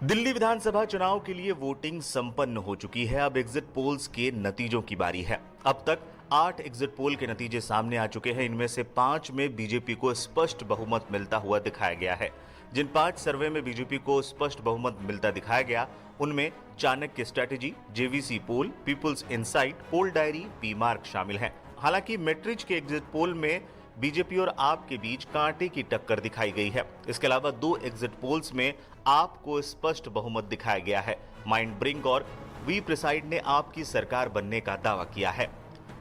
दिल्ली विधानसभा चुनाव के लिए वोटिंग संपन्न हो चुकी है। अब एग्जिट पोल्स के नतीजों की बारी है। अब तक 8 एग्जिट पोल के नतीजे सामने आ चुके हैं। इनमें से 5 में बीजेपी को स्पष्ट बहुमत मिलता हुआ दिखाया गया है। जिन 5 सर्वे में बीजेपी को स्पष्ट बहुमत मिलता दिखाया गया, उनमें चाणक्य स्ट्रेटेजी, जेवीसी पोल, पीपुल्स इनसाइट, पोल डायरी, पी मार्क शामिल हैं। हालांकि मेट्रिज के एग्जिट पोल में बीजेपी और आप के बीच कांटे की टक्कर दिखाई गई है। इसके अलावा 2 एग्जिट पोल्स में आप को स्पष्ट बहुमत दिखाया गया है। माइंड ब्रिंक और वी प्रिसाइड ने आप की सरकार बनने का दावा किया है।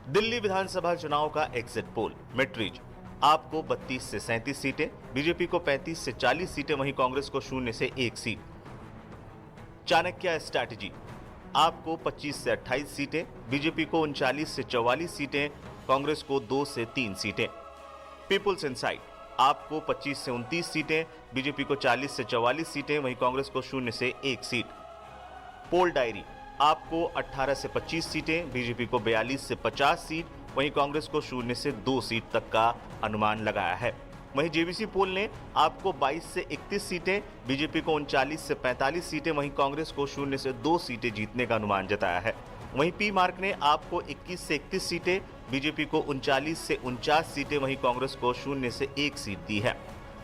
दिल्ली विधानसभा चुनाव का एग्जिट पोल मेट्रिज, आपको 32 से 37 सीटें, बीजेपी को 35 से 40 सीटें, वहीं कांग्रेस को 0 से 1 सीट। चाणक्य स्ट्रैटेजी, आपको 25 से 28 सीटें, बीजेपी को 39 से 44 सीटें, कांग्रेस को 2 से 3 सीटें। पीपुल्स इनसाइट, आपको 25 से 29 सीटें, बीजेपी को 40 से 44 सीटें, वहीं कांग्रेस को 0 से 1 सीट। पोल डायरी, आपको 18 से 25 सीटें, बीजेपी को 42 से 50 सीट, वहीं कांग्रेस को 0 से 2 सीट तक का अनुमान लगाया है। वहीं जेवीसी पोल ने आपको 22 से 31 सीटें, बीजेपी को 39 से 45 सीटें, वहीं कांग्रेस को 0 से 2 सीटें जीतने का अनुमान जताया है। वहीं पी मार्क ने आपको 21 से 31 सीटें, बीजेपी को 39 से 49 सीटें, वहीं कांग्रेस को 0 से 1 सीट दी है।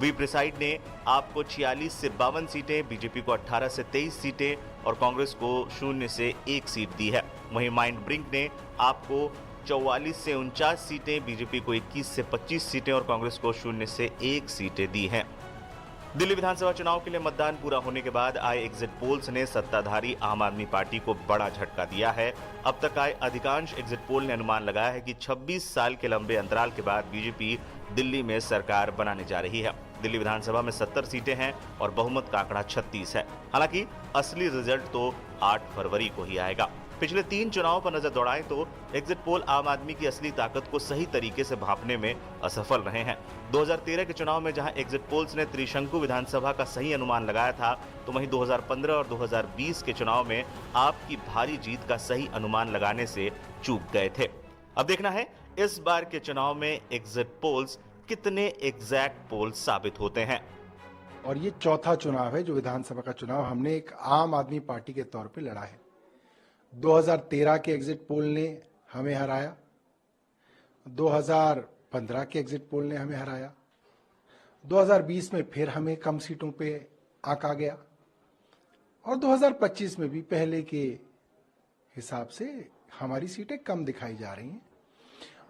वी प्रिसाइड ने आपको 46 से 52 सीटें, बीजेपी को 18 से 23 सीटें और कांग्रेस को 0 से 1 सीट दी है। वहीं माइंड ब्रिंक ने आपको 44 से 49 सीटें, बीजेपी को 21 से 25 सीटें और कांग्रेस को 0 से 1 सीटें दी हैं। दिल्ली विधानसभा चुनाव के लिए मतदान पूरा होने के बाद आए एग्जिट पोल्स ने सत्ताधारी आम आदमी पार्टी को बड़ा झटका दिया है। अब तक आए अधिकांश एग्जिट पोल ने अनुमान लगाया है कि 26 साल के लंबे अंतराल के बाद बीजेपी दिल्ली में सरकार बनाने जा रही है। दिल्ली विधानसभा में 70 सीटें हैं और बहुमत का आंकड़ा 36 है। हालांकि असली रिजल्ट तो 8 फरवरी को ही आएगा। पिछले 3 चुनावों पर नजर दौड़ाएं तो एग्जिट पोल आम आदमी की असली ताकत को सही तरीके से भांपने में असफल रहे हैं। 2013 के चुनाव में जहां एग्जिट पोल्स ने त्रिशंकु विधानसभा का सही अनुमान लगाया था, तो वहीं 2015 और 2020 के चुनाव में आपकी भारी जीत का सही अनुमान लगाने से चूक गए थे। अब देखना है इस बार के चुनाव में एग्जिट पोल्स कितने एग्जैक्ट पोल्स साबित होते हैं। और ये चौथा चुनाव है जो विधानसभा का चुनाव हमने एक आम आदमी पार्टी के तौर पे लड़ा है। 2013 के एग्जिट पोल ने हमें हराया, 2015 के एग्जिट पोल ने हमें हराया, 2020 में फिर हमें कम सीटों पे आंका गया और 2025 में भी पहले के हिसाब से हमारी सीटें कम दिखाई जा रही हैं।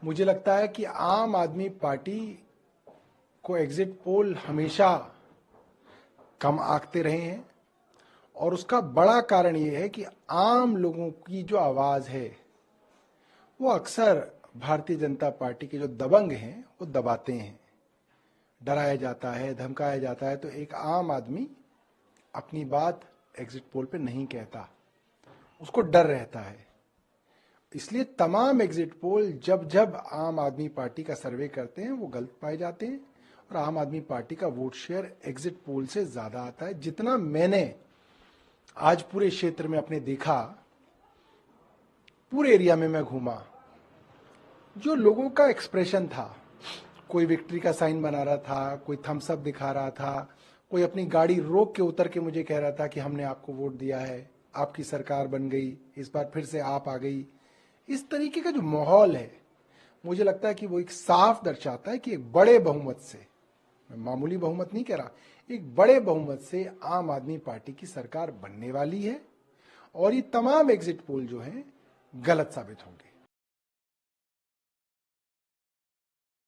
मुझे लगता है कि आम आदमी पार्टी को एग्जिट पोल हमेशा कम आंकते रहे हैं और उसका बड़ा कारण ये है कि आम लोगों की जो आवाज है वो अक्सर भारतीय जनता पार्टी के जो दबंग हैं वो दबाते हैं। डराया जाता है, धमकाया जाता है, तो एक आम आदमी अपनी बात एग्जिट पोल पे नहीं कहता, उसको डर रहता है। इसलिए तमाम एग्जिट पोल जब जब आम आदमी पार्टी का सर्वे करते हैं वो गलत पाए जाते हैं और आम आदमी पार्टी का वोट शेयर एग्जिट पोल से ज्यादा आता है। जितना मैंने आज पूरे क्षेत्र में अपने देखा, पूरे एरिया में मैं घूमा, जो लोगों का एक्सप्रेशन था, कोई विक्ट्री का साइन बना रहा था, कोई थम्स अप दिखा रहा था, कोई अपनी गाड़ी रोक के उतर के मुझे कह रहा था कि हमने आपको वोट दिया है, आपकी सरकार बन गई, इस बार फिर से आप आ गई। इस तरीके का जो माहौल है, मुझे लगता है कि वो एक साफ दर्शाता है कि एक बड़े बहुमत से, मैं मामूली बहुमत नहीं कह रहा, एक बड़े बहुमत से आम आदमी पार्टी की सरकार बनने वाली है और ये तमाम एग्जिट पोल जो हैं गलत साबित होंगे।